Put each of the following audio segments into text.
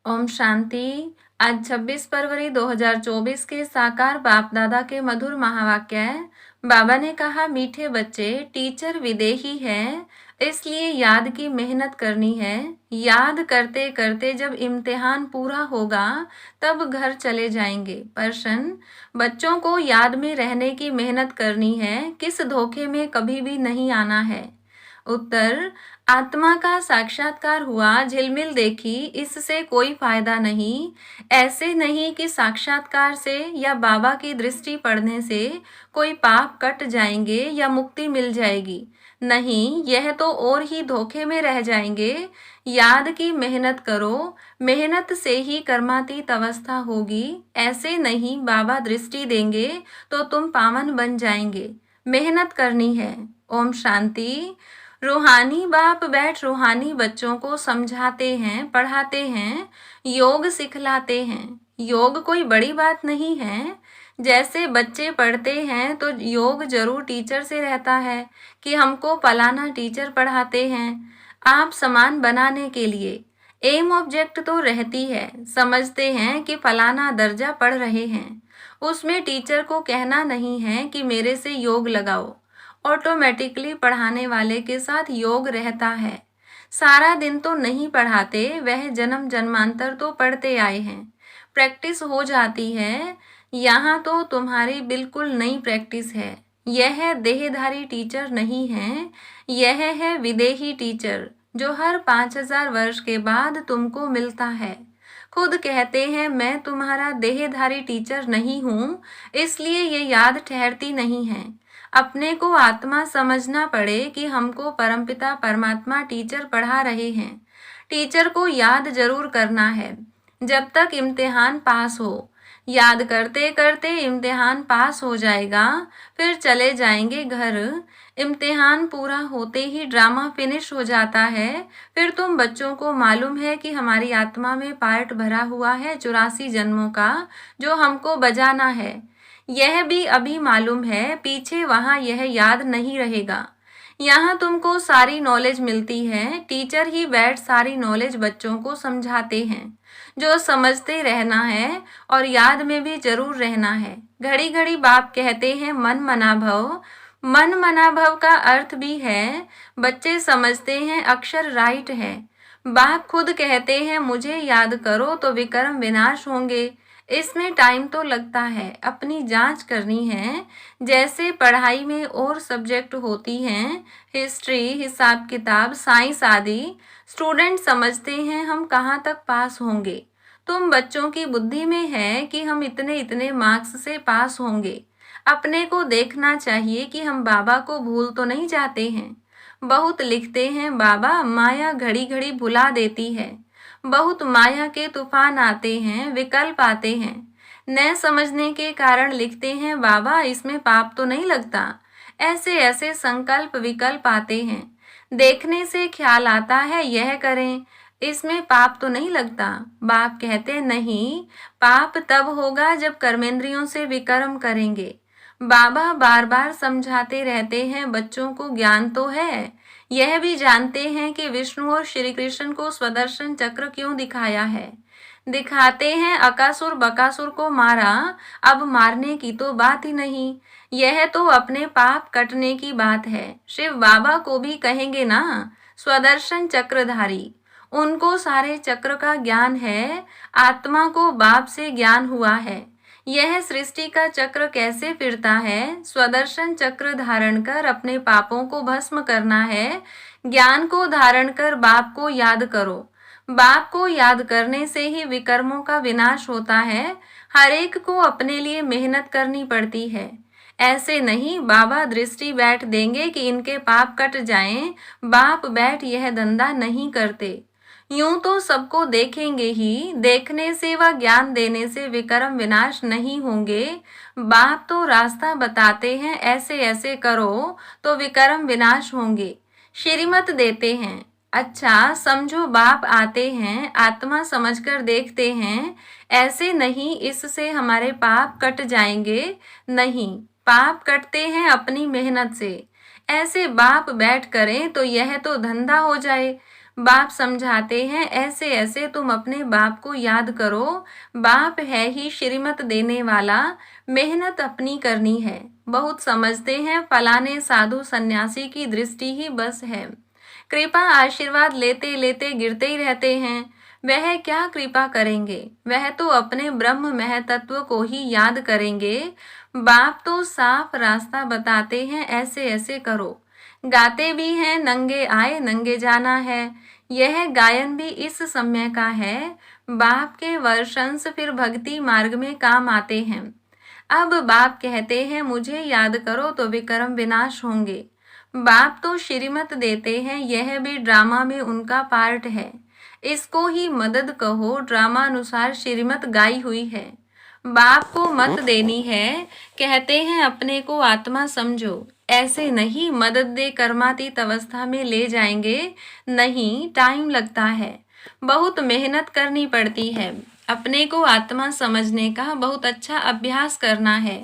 ओम शांति। आज 26 फरवरी 2024 के साकार बाप दादा के मधुर महावाक्य है। बाबा ने कहा, मीठे बच्चे, टीचर विदेही है, इसलिए याद की मेहनत करनी है। याद करते करते जब इम्तिहान पूरा होगा तब घर चले जाएंगे। प्रश्न, बच्चों को याद में रहने की मेहनत करनी है, किस धोखे में कभी भी नहीं आना है। उत्तर, आत्मा का साक्षात्कार हुआ, झिलमिल देखी, इससे कोई फायदा नहीं। ऐसे नहीं कि साक्षात्कार से या बाबा की दृष्टि पड़ने से कोई पाप कट जाएंगे या मुक्ति मिल जाएगी। नहीं, यह तो और ही धोखे में रह जाएंगे। याद की मेहनत करो, मेहनत से ही कर्मातीत अवस्था होगी। ऐसे नहीं बाबा दृष्टि देंगे तो तुम पावन बन जाएंगे। मेहनत करनी है। ओम शांति। रूहानी बाप बैठ रूहानी बच्चों को समझाते हैं, पढ़ाते हैं, योग सिखलाते हैं। योग कोई बड़ी बात नहीं है। जैसे बच्चे पढ़ते हैं तो योग जरूर टीचर से रहता है कि हमको फलाना टीचर पढ़ाते हैं। आप समान बनाने के लिए एम ऑब्जेक्ट तो रहती है। समझते हैं कि फलाना दर्जा पढ़ रहे हैं, उसमें टीचर को कहना नहीं है कि मेरे से योग लगाओ। ऑटोमेटिकली पढ़ाने वाले के साथ योग रहता है। सारा दिन तो नहीं पढ़ाते, वह जन्म जन्मांतर तो पढ़ते आए हैं, प्रैक्टिस हो जाती है। यहाँ तो तुम्हारी बिल्कुल नई प्रैक्टिस है। यह देहधारी टीचर नहीं है, यह है विदेही टीचर जो हर 5000 वर्ष के बाद तुमको मिलता है। खुद कहते हैं, मैं तुम्हारा देहधारी टीचर नहीं हूँ, इसलिए ये याद ठहरती नहीं है। अपने को आत्मा समझना पड़े कि हमको परमपिता परमात्मा टीचर पढ़ा रहे हैं। टीचर को याद जरूर करना है जब तक इम्तिहान पास हो। याद करते करते इम्तिहान पास हो जाएगा, फिर चले जाएंगे घर। इम्तिहान पूरा होते ही ड्रामा फिनिश हो जाता है। फिर तुम बच्चों को मालूम है कि हमारी आत्मा में पार्ट भरा हुआ है 84 जन्मों का, जो हमको बजाना है। यह भी अभी मालूम है, पीछे वहाँ यह याद नहीं रहेगा। यहाँ तुमको सारी नॉलेज मिलती है, टीचर ही बैठ सारी नॉलेज बच्चों को समझाते हैं। जो समझते रहना है और याद में भी जरूर रहना है। घड़ी घड़ी बाप कहते हैं, मन मना भव। मन मना भव का अर्थ भी है, बच्चे समझते हैं अक्षर राइट है। बाप खुद कहते हैं, मुझे याद करो तो विक्रम विनाश होंगे। इसमें टाइम तो लगता है, अपनी जांच करनी है। जैसे पढ़ाई में और सब्जेक्ट होती हैं, हिस्ट्री, हिसाब किताब, साइंस आदि, स्टूडेंट समझते हैं हम कहाँ तक पास होंगे। तुम बच्चों की बुद्धि में है कि हम इतने इतने मार्क्स से पास होंगे। अपने को देखना चाहिए कि हम बाबा को भूल तो नहीं जाते हैं। बहुत लिखते हैं, बाबा माया घड़ी घड़ी भुला देती है। बहुत माया के तूफान आते हैं, विकल्प आते हैं। न समझने के कारण लिखते हैं, बाबा इसमें पाप तो नहीं लगता। ऐसे ऐसे संकल्प विकल्प आते हैं। देखने से ख्याल आता है, यह करें, इसमें पाप तो नहीं लगता। बाप कहते नहीं, पाप तब होगा जब कर्मेंद्रियों से विकर्म करेंगे। बाबा बार बार समझाते रहते हैं, बच्चों को ज्ञान तो है, यह भी जानते हैं कि विष्णु और श्री कृष्ण को स्वदर्शन चक्र क्यों दिखाया है। दिखाते हैं अकासुर बकासुर को मारा, अब मारने की तो बात ही नहीं। यह तो अपने पाप कटने की बात है। शिव बाबा को भी कहेंगे ना, स्वदर्शन चक्रधारी। उनको सारे चक्र का ज्ञान है। आत्मा को बाप से ज्ञान हुआ है। यह सृष्टि का चक्र कैसे फिरता है। स्वदर्शन चक्र धारण कर अपने पापों को भस्म करना है। ज्ञान को धारण कर बाप को याद करो। बाप को याद करने से ही विकर्मों का विनाश होता है। हर एक को अपने लिए मेहनत करनी पड़ती है। ऐसे नहीं बाबा दृष्टि बैठ देंगे कि इनके पाप कट जाएं। बाप बैठ यह धंधा नहीं करते। यूं तो सबको देखेंगे ही, देखने से व ज्ञान देने से विकर्म विनाश नहीं होंगे। बाप तो रास्ता बताते हैं, ऐसे ऐसे करो तो विकर्म विनाश होंगे। श्रीमत देते हैं। अच्छा समझो, बाप आते हैं, आत्मा समझकर देखते हैं। ऐसे नहीं इससे हमारे पाप कट जाएंगे, नहीं, पाप कटते हैं अपनी मेहनत से। ऐसे बाप बैठ करें तो यह तो धंधा हो जाए। बाप समझाते हैं, ऐसे ऐसे तुम अपने बाप को याद करो। बाप है ही श्रीमत देने वाला, मेहनत अपनी करनी है। बहुत समझते हैं फलाने साधु सन्यासी की दृष्टि ही बस है। कृपा आशीर्वाद लेते लेते गिरते ही रहते हैं। वह क्या कृपा करेंगे, वह तो अपने ब्रह्म महतत्व को ही याद करेंगे। बाप तो साफ रास्ता बताते हैं, ऐसे ऐसे करो। गाते भी हैं, नंगे आए नंगे जाना है। यह गायन भी इस समय का है। बाप के वर्षंश फिर भक्ति मार्ग में काम आते हैं। अब बाप कहते हैं, मुझे याद करो तो विक्रम विनाश होंगे। बाप तो श्रीमत देते हैं, यह भी ड्रामा में उनका पार्ट है। इसको ही मदद कहो, ड्रामा अनुसार श्रीमत गाई हुई है। बाप को मत देनी है, कहते हैं अपने को आत्मा समझो। ऐसे नहीं मदद दे कर्मातीत अवस्था में ले जाएंगे, नहीं, टाइम लगता है, बहुत मेहनत करनी पड़ती है। अपने को आत्मा समझने का बहुत अच्छा अभ्यास करना है।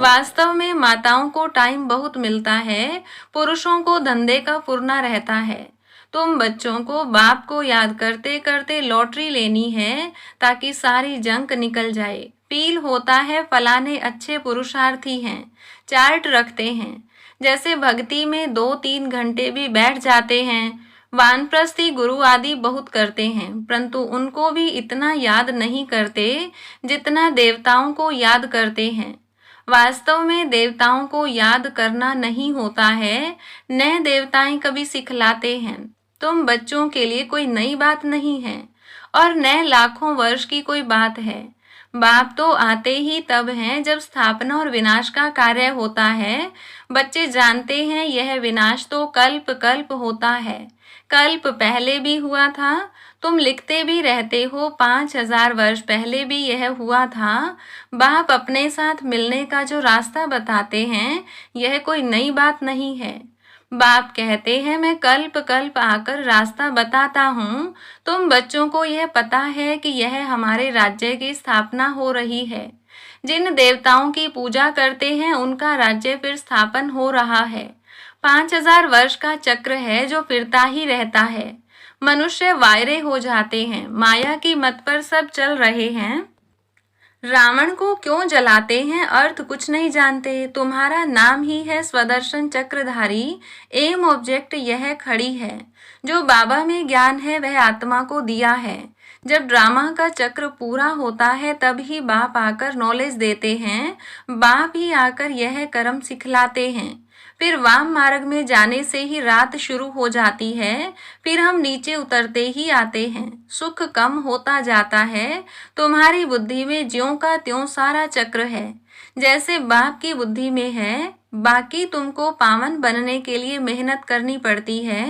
वास्तव में माताओं को टाइम बहुत मिलता है, पुरुषों को धंधे का फुरना रहता है। तुम बच्चों को बाप को याद करते करते लॉटरी लेनी है, ताकि सारी जंक निकल जाए। फील होता है फलाने अच्छे पुरुषार्थी हैं, चार्ट रखते हैं, जैसे भक्ति में 2-3 घंटे भी बैठ जाते हैं। वानप्रस्थी गुरु आदि बहुत करते हैं, परंतु उनको भी इतना याद नहीं करते जितना देवताओं को याद करते हैं। वास्तव में देवताओं को याद करना नहीं होता है, नए देवताएं कभी सिखलाते हैं। तुम बच्चों के लिए कोई नई बात नहीं है, और नए लाखों वर्ष की कोई बात है। बाप तो आते ही तब हैं जब स्थापना और विनाश का कार्य होता है। बच्चे जानते हैं यह विनाश तो कल्प कल्प होता है, कल्प पहले भी हुआ था। तुम लिखते भी रहते हो, 5000 वर्ष पहले भी यह हुआ था। बाप अपने साथ मिलने का जो रास्ता बताते हैं, यह कोई नई बात नहीं है। बाप कहते हैं, मैं कल्प कल्प आकर रास्ता बताता हूँ। तुम बच्चों को यह पता है कि यह हमारे राज्य की स्थापना हो रही है। जिन देवताओं की पूजा करते हैं, उनका राज्य फिर स्थापन हो रहा है। 5000 वर्ष का चक्र है जो फिरता ही रहता है। मनुष्य वायरे हो जाते हैं, माया की मत पर सब चल रहे हैं। रावण को क्यों जलाते हैं, अर्थ कुछ नहीं जानते। तुम्हारा नाम ही है स्वदर्शन चक्रधारी। एम ऑब्जेक्ट यह खड़ी है। जो बाबा में ज्ञान है वह आत्मा को दिया है। जब ड्रामा का चक्र पूरा होता है तब ही बाप आकर नॉलेज देते हैं। बाप ही आकर यह कर्म सिखलाते हैं। फिर वाम मार्ग में जाने से ही रात शुरू हो जाती है। फिर हम नीचे उतरते ही आते हैं, सुख कम होता जाता है। तुम्हारी बुद्धि में ज्यों का त्यों सारा चक्र है, जैसे बाप की बुद्धि में है। बाकी तुमको पावन बनने के लिए मेहनत करनी पड़ती है।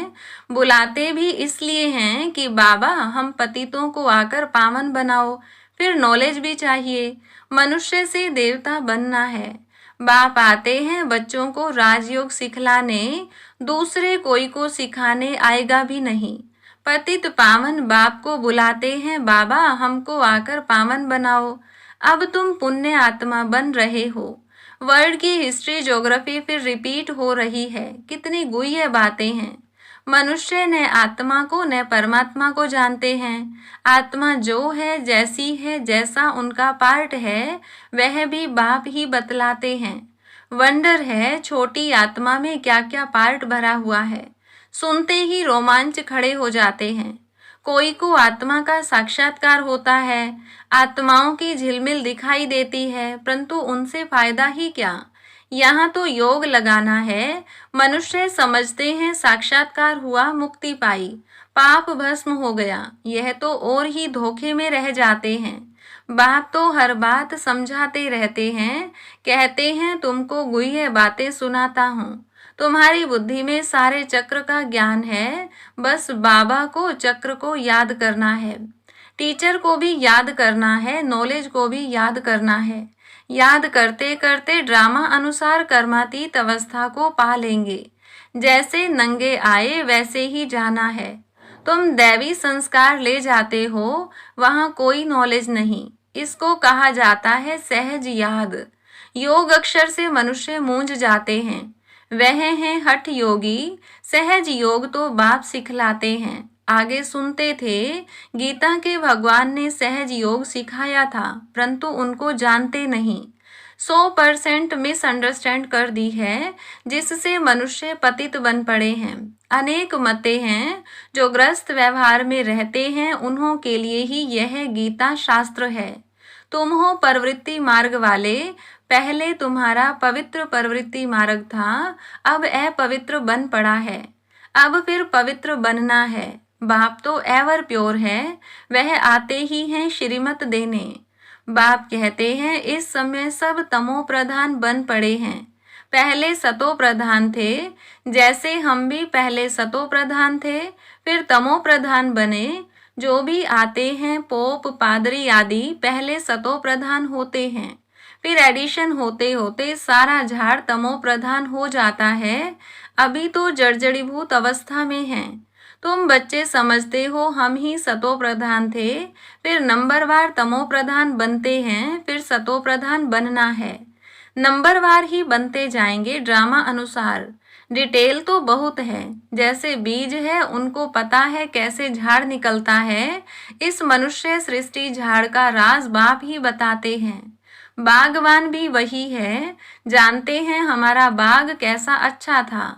बुलाते भी इसलिए हैं कि बाबा हम पतितों को आकर पावन बनाओ। फिर नॉलेज भी चाहिए, मनुष्य से देवता बनना है। बाप आते हैं बच्चों को राजयोग सिखलाने, दूसरे कोई को सिखाने आएगा भी नहीं। पतित पावन बाप को बुलाते हैं, बाबा हमको आकर पावन बनाओ। अब तुम पुण्य आत्मा बन रहे हो। वर्ल्ड की हिस्ट्री ज्योग्राफी फिर रिपीट हो रही है। कितनी गुह्य बातें हैं। मनुष्य न आत्मा को न परमात्मा को जानते हैं। आत्मा जो है, जैसी है, जैसा उनका पार्ट है, वह भी बाप ही बतलाते हैं। वंडर है छोटी आत्मा में क्या क्या पार्ट भरा हुआ है। सुनते ही रोमांच खड़े हो जाते हैं। कोई को आत्मा का साक्षात्कार होता है, आत्माओं की झिलमिल दिखाई देती है, परंतु उनसे फायदा ही क्या। यहाँ तो योग लगाना है। मनुष्य समझते हैं साक्षात्कार हुआ, मुक्ति पाई, पाप भस्म हो गया। यह तो और ही धोखे में रह जाते हैं। बाप तो हर बात समझाते रहते हैं, कहते हैं तुमको गुह्य बातें सुनाता हूँ। तुम्हारी बुद्धि में सारे चक्र का ज्ञान है, बस बाबा को चक्र को याद करना है। टीचर को भी याद करना है, नॉलेज को भी याद करना है। याद करते करते ड्रामा अनुसार कर्मातीत अवस्था को पा लेंगे। जैसे नंगे आए वैसे ही जाना है। तुम दैवी संस्कार ले जाते हो, वहाँ कोई नॉलेज नहीं। इसको कहा जाता है सहज याद। योग अक्षर से मनुष्य मूंझ जाते हैं। वह हैं हठ योगी। सहज योग तो बाप सिखलाते हैं। आगे सुनते थे। गीता के भगवान ने सहज योग सिखाया था, परंतु उनको जानते नहीं। 100% मिसअंडरस्टैंड कर दी है, जिससे मनुष्य पतित बन पड़े हैं। अनेक मते हैं जो ग्रस्त व्यवहार में रहते हैं, उन्हों के लिए ही यह गीता शास्त्र है। तुम हो प्रवृत्ति मार्ग वाले, पहले तुम्हारा पवित्र प्रवृत्ति मार्ग था, अब अपवित्र बन पड़ा है, अब फिर पवित्र बनना है। बाप तो एवर प्योर है, वह आते ही हैं श्रीमत देने। बाप कहते हैं इस समय सब तमो प्रधान बन पड़े हैं, पहले सतो प्रधान थे। जैसे हम भी पहले सतो प्रधान थे, फिर तमो प्रधान बने। जो भी आते हैं पोप पादरी आदि पहले सतो प्रधान होते हैं, फिर एडिशन होते होते सारा झाड़ तमो प्रधान हो जाता है। अभी तो जर्जरीभूत अवस्था में हैं। तुम बच्चे समझते हो हम ही सतो प्रधान थे, फिर नंबरवार तमो प्रधान बनते हैं, फिर सतो प्रधान बनना है। नंबरवार ही बनते जाएंगे ड्रामा अनुसार। डिटेल तो बहुत है, जैसे बीज है उनको पता है कैसे झाड़ निकलता है। इस मनुष्य सृष्टि झाड़ का राज बाप ही बताते हैं। बागवान भी वही है, जानते हैं हमारा बाग कैसा अच्छा था।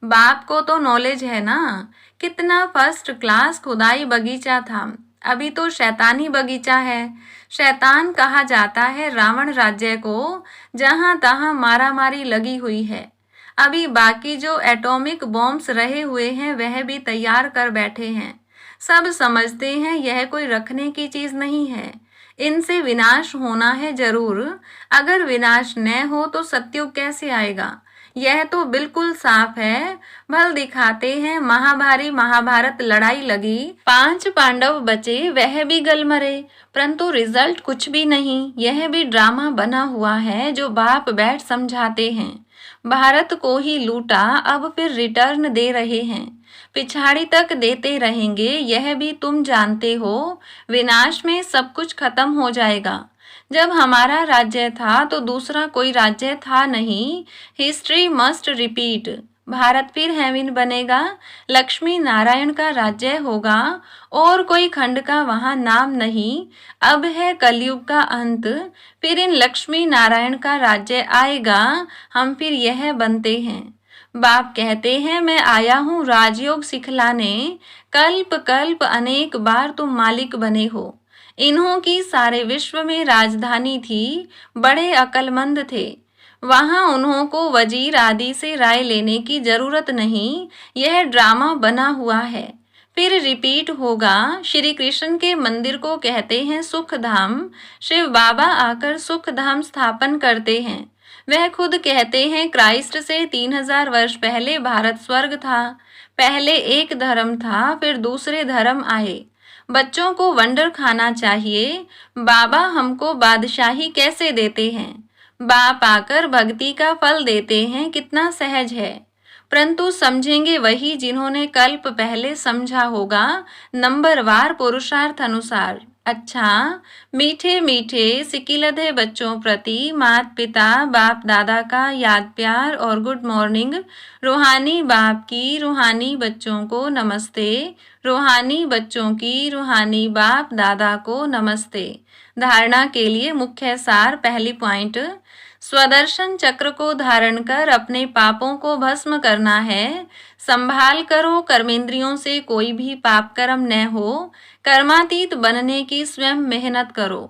बाप को तो नॉलेज है ना, कितना फर्स्ट क्लास खुदाई बगीचा था। अभी तो शैतानी बगीचा है। शैतान कहा जाता है रावण राज्य को, जहां तहां मारामारी लगी हुई है। अभी बाकी जो एटॉमिक बॉम्ब्स रहे हुए हैं वह भी तैयार कर बैठे हैं। सब समझते हैं यह कोई रखने की चीज नहीं है, इनसे विनाश होना है जरूर। अगर विनाश न हो तो सत्युग कैसे आएगा, यह तो बिल्कुल साफ है। भल दिखाते हैं महाभारी महाभारत लड़ाई लगी, 5 पांडव बचे वह भी गल मरे, परंतु रिजल्ट कुछ भी नहीं। यह भी ड्रामा बना हुआ है जो बाप बैठ समझाते हैं। भारत को ही लूटा, अब फिर रिटर्न दे रहे हैं, पिछाड़ी तक देते रहेंगे, यह भी तुम जानते हो। विनाश में सब कुछ खत्म हो जाएगा। जब हमारा राज्य था तो दूसरा कोई राज्य था नहीं। History must repeat. भारत फिर हेवन बनेगा, लक्ष्मी नारायण का राज्य होगा, और कोई खंड का वहां नाम नहीं। अब है कलयुग का अंत, फिर इन लक्ष्मी नारायण का राज्य आएगा, हम फिर यह बनते हैं। बाप कहते हैं मैं आया हूँ राजयोग सिखलाने, कल्प कल्प अनेक बार तुम मालिक बने हो। इन्हों की सारे विश्व में राजधानी थी, बड़े अक्लमंद थे। वहां उन्हों को वजीर आदि से राय लेने की जरूरत नहीं, यह ड्रामा बना हुआ है, फिर रिपीट होगा। श्री कृष्ण के मंदिर को कहते हैं सुख धाम। शिव बाबा आकर सुख धाम स्थापन करते हैं। वह खुद कहते हैं क्राइस्ट से 3000 वर्ष पहले भारत स्वर्ग था। पहले एक धर्म था, फिर दूसरे धर्म आए। बच्चों को वंडर खाना चाहिए। बाबा हमको बादशाही कैसे देते हैं, बाप आकर भक्ति का फल देते हैं, कितना सहज है। परंतु समझेंगे वही जिन्होंने कल्प पहले समझा होगा, नंबरवार पुरुषार्थ अनुसार। अच्छा, मीठे मीठे सिकिलधे बच्चों प्रति माता पिता बाप दादा का याद प्यार और गुड मॉर्निंग। रूहानी बाप की रूहानी बच्चों को नमस्ते, रूहानी बच्चों की रूहानी बाप दादा को नमस्ते। धारणा के लिए मुख्य सार। पहली पॉइंट, स्वदर्शन चक्र को धारण कर अपने पापों को भस्म करना है। संभाल करो कर्मेंद्रियों से कोई भी पाप कर्म न हो, कर्मातीत बनने की स्वयं मेहनत करो।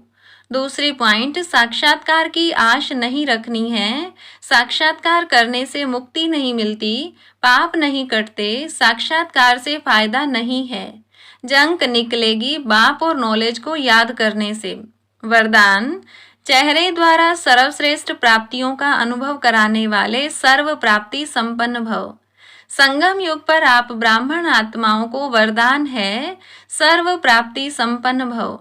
दूसरी पॉइंट, साक्षात्कार की आश नहीं रखनी है। साक्षात्कार करने से मुक्ति नहीं मिलती, पाप नहीं कटते, साक्षात्कार से फायदा नहीं है। जंक निकलेगी बाप और नॉलेज को याद करने से। वरदान, चेहरे द्वारा सर्वश्रेष्ठ प्राप्तियों का अनुभव कराने वाले सर्व प्राप्ति संपन्न भव। संगम युग पर आप ब्राह्मण आत्माओं को वरदान है सर्व प्राप्ति संपन्न भव।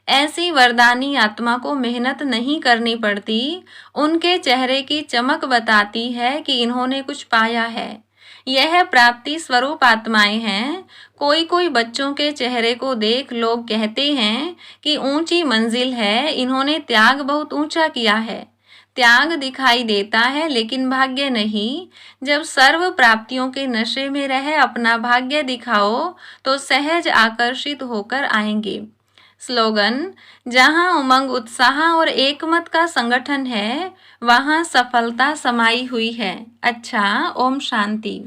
ऐसी वरदानी आत्मा को मेहनत नहीं करनी पड़ती, उनके चेहरे की चमक बताती है कि इन्होंने कुछ पाया है। यह प्राप्ति स्वरूप आत्माएं हैं। कोई कोई बच्चों के चेहरे को देख लोग कहते हैं कि ऊंची मंजिल है, इन्होंने त्याग बहुत ऊंचा किया है। त्याग दिखाई देता है लेकिन भाग्य नहीं। जब सर्व प्राप्तियों के नशे में रह अपना भाग्य दिखाओ तो सहज आकर्षित होकर आएंगे। स्लोगन: जहां उमंग, उत्साह और एकमत का संगठन है, वहां सफलता समाई हुई है। अच्छा, ओम शांति।